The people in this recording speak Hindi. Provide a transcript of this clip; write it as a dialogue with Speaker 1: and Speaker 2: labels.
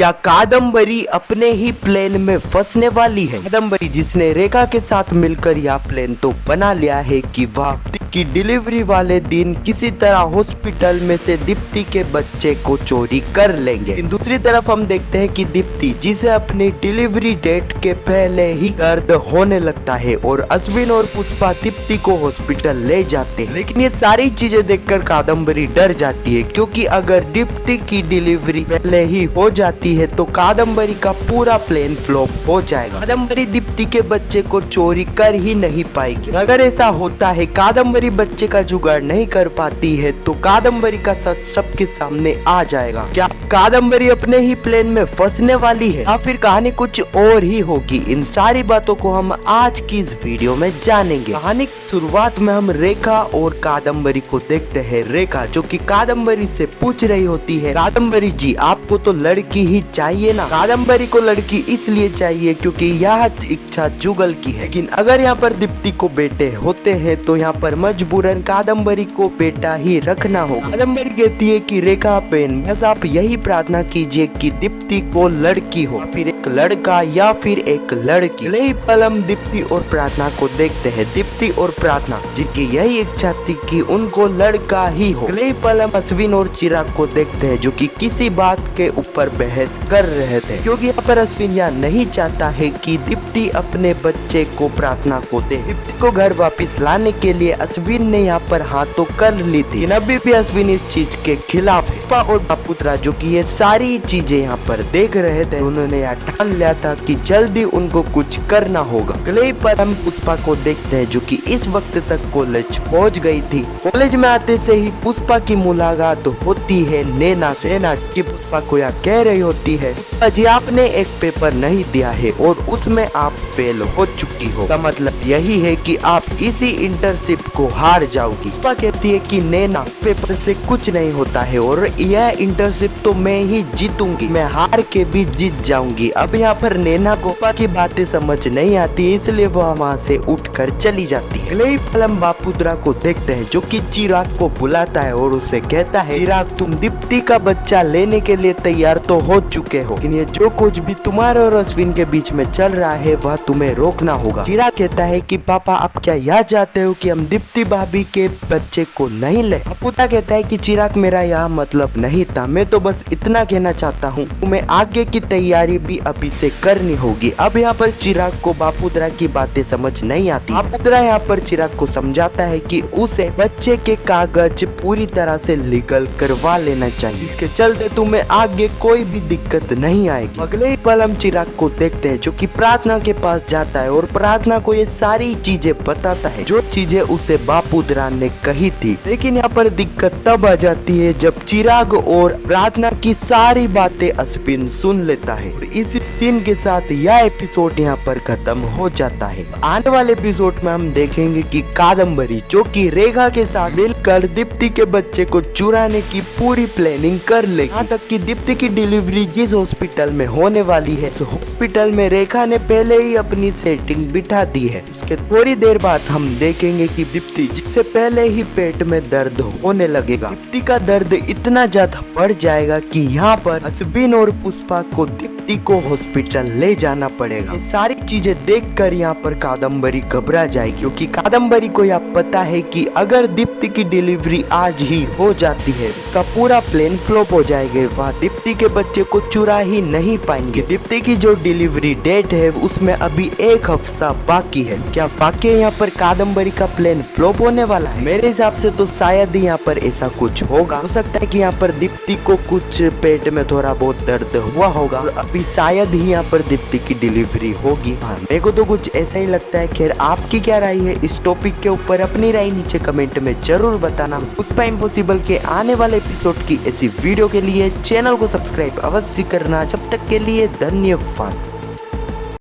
Speaker 1: क्या कादम्बरी अपने ही प्लेन में फंसने वाली है? कादम्बरी जिसने रेखा के साथ मिलकर यह प्लेन तो बना लिया है कि वह की डिलीवरी वाले दिन किसी तरह हॉस्पिटल में से दीप्ति के बच्चे को चोरी कर लेंगे। दूसरी तरफ हम देखते हैं कि दीप्ति जिसे अपनी डिलीवरी डेट के पहले ही दर्द होने लगता है और अश्विन और पुष्पा दीप्ति को हॉस्पिटल ले जाते हैं। लेकिन ये सारी चीजें देखकर कादम्बरी डर जाती है, क्योंकि अगर दीप्ति की डिलीवरी पहले ही हो जाती है तो कादम्बरी का पूरा प्लान फ्लॉप हो जाएगा। कादम्बरी दीप्ति के बच्चे को चोरी कर ही नहीं पाएगी। अगर ऐसा होता है कादम्बरी बच्चे का जुगाड़ नहीं कर पाती है तो कादम्बरी का सच सबके सामने आ जाएगा। क्या कादम्बरी अपने ही प्लेन में फंसने वाली है या फिर कहानी कुछ और ही होगी? इन सारी बातों को हम आज की इस वीडियो में जानेंगे। कहानी की शुरुआत में हम रेखा और कादम्बरी को देखते हैं। रेखा जो कि कादम्बरी से पूछ रही होती है, कादम्बरी जी आपको तो लड़की ही चाहिए ना? कादम्बरी को लड़की इसलिए चाहिए क्योंकि यह इच्छा जुगल की है, लेकिन अगर यहाँ पर दीप्ति को बेटे होते हैं तो यहाँ पर मजबूरन कादम्बरी को बेटा ही रखना होगा। कादम्बरी कहती है कि रेखा बहन बस आप यही प्रार्थना कीजिए कि दीप्ति को लड़की हो, फिर एक लड़का या फिर एक लड़की। अगले पल हम दीप्ति और प्रार्थना को देखते हैं। दीप्ति और प्रार्थना जिनकी यही इच्छा थी कि उनको लड़का ही हो। अगले पल हम अश्विन और चिराग को देखते हैं जो कि किसी बात के ऊपर बहस कर रहे थे, क्योंकि यहाँ पर अश्विन यह नहीं चाहता है कि दीप्ति अपने बच्चे को प्रार्थना को दे। दीप्ति को घर वापस लाने के लिए अश्विन ने यहाँ पर हाथ तो कर ली थी, अभी भी अश्विन इस चीज के खिलाफ है। पुष्पा और बापुत्रा जो कि ये सारी चीजें यहाँ पर देख रहे थे, उन्होंने यह ठान लिया था कि जल्दी उनको कुछ करना होगा। अगले पर हम पुष्पा को देखते हैं जो कि इस वक्त तक कॉलेज पहुंच गई थी। कॉलेज में आते से ही पुष्पा की मुलाकात होती है नैना से। नैना की पुष्पा को यह कह रही होती है, पुष्पा जी आपने एक पेपर नहीं दिया है और उसमें आप फेल हो चुकी हो, इसका मतलब यही है कि आप इसी इंटर्नशिप को हार जाओगी। पुष्पा कहती है कि नैना पेपर से कुछ नहीं होता है और यह इंटर्नशिप तो मैं ही जीतूंगी, मैं हार के भी जीत जाऊंगी। अब यहाँ पर नैना को पुष्पा की बातें समझ नहीं आती, इसलिए वह वहाँ से उठकर चली जाती है। अगले पल हम बापुत्रा को देखते हैं जो कि चिराग को बुलाता है और उसे कहता है, चिराग तुम दीप्ति का बच्चा लेने के लिए तैयार तो हो चुके हो, लेकिन ये जो कुछ भी तुम्हारे और अश्विन के बीच में चल रहा है वह तुम्हें रोकना होगा। चिराग कहता है कि पापा आप क्या यह चाहते हो कि हम दीप्ति भाभी के बच्चे को नहीं ले? बापुत्रा कहता है कि चिराग मेरा यह मतलब नहीं था, मैं तो बस इतना कहना चाहता हूँ तुम्हें आगे की तैयारी भी अभी से करनी होगी। अब यहाँ पर चिराग को बापुत्रा की बातें समझ नहीं आती। बापुत्रा यहाँ पर चिराग को समझाता है कि उसे बच्चे के कागज पूरी तरह से लीगल करवा लेना चाहिए, इसके चलते तुम्हें आगे कोई भी दिक्कत नहीं आएगी। अगले ही पल हम चिराग को देखते हैं जो कि प्रार्थना के पास जाता है और प्रार्थना को ये सारी चीजें बताता है जो चीजें उसे बापुत्रा ने कही थी। लेकिन यहाँ पर दिक्कत तब आ जाती है जब चिराग और प्रार्थना की सारी बातें अश्विन सुन लेता है और इस सीन के साथ यह एपिसोड यहाँ पर खत्म हो जाता है। आने वाले एपिसोड में हम देखेंगे कि कादम्बरी जो कि रेखा के साथ मिलकर दीप्ति के बच्चे को चुराने की पूरी प्लानिंग कर लेगी, यहाँ तक कि दीप्ति की डिलीवरी जिस हॉस्पिटल में होने वाली है उस हॉस्पिटल में रेखा ने पहले ही अपनी सेटिंग बिठा दी है। उसके थोड़ी देर बाद हम देखेंगे कि दीप्ति जिससे पहले ही पेट में दर्द होने लगेगा, दीप्ति का दर्द इतना ज्यादा बढ़ जाएगा कि यहाँ पर अश्विन और पुष्पा को दीप्ति को हॉस्पिटल ले जाना पड़ेगा। ये सारी चीजें देखकर यहाँ पर कादम्बरी घबरा जाएगी, क्योंकि कादम्बरी को यह पता है कि अगर दीप्ति की डिलीवरी आज ही हो जाती है उसका पूरा प्लान फ्लॉप हो जाएगा, वह दीप्ति के बच्चे को चुरा ही नहीं पाएंगे। दीप्ति की जो डिलीवरी डेट है उसमें अभी एक हफ्ता बाकी है। क्या बाकी यहाँ पर कादम्बरी का प्लान फ्लॉप होने वाला है? मेरे हिसाब से तो शायद ही यहाँ पर ऐसा कुछ होगा। हो सकता है कि यहाँ पर दीप्ति को कुछ पेट में थोड़ा बहुत दर्द हुआ होगा और अभी शायद ही यहाँ पर दीप्ति की डिलीवरी होगी। हाँ मेरे को तो कुछ ऐसा ही लगता है। खैर आपकी क्या राय है इस टॉपिक के ऊपर? अपनी राय नीचे कमेंट में जरूर बताना। पुष्पा इम्पॉसिबल के आने वाले एपिसोड की ऐसी वीडियो के लिए चैनल को सब्सक्राइब अवश्य करना। जब तक के लिए धन्यवाद।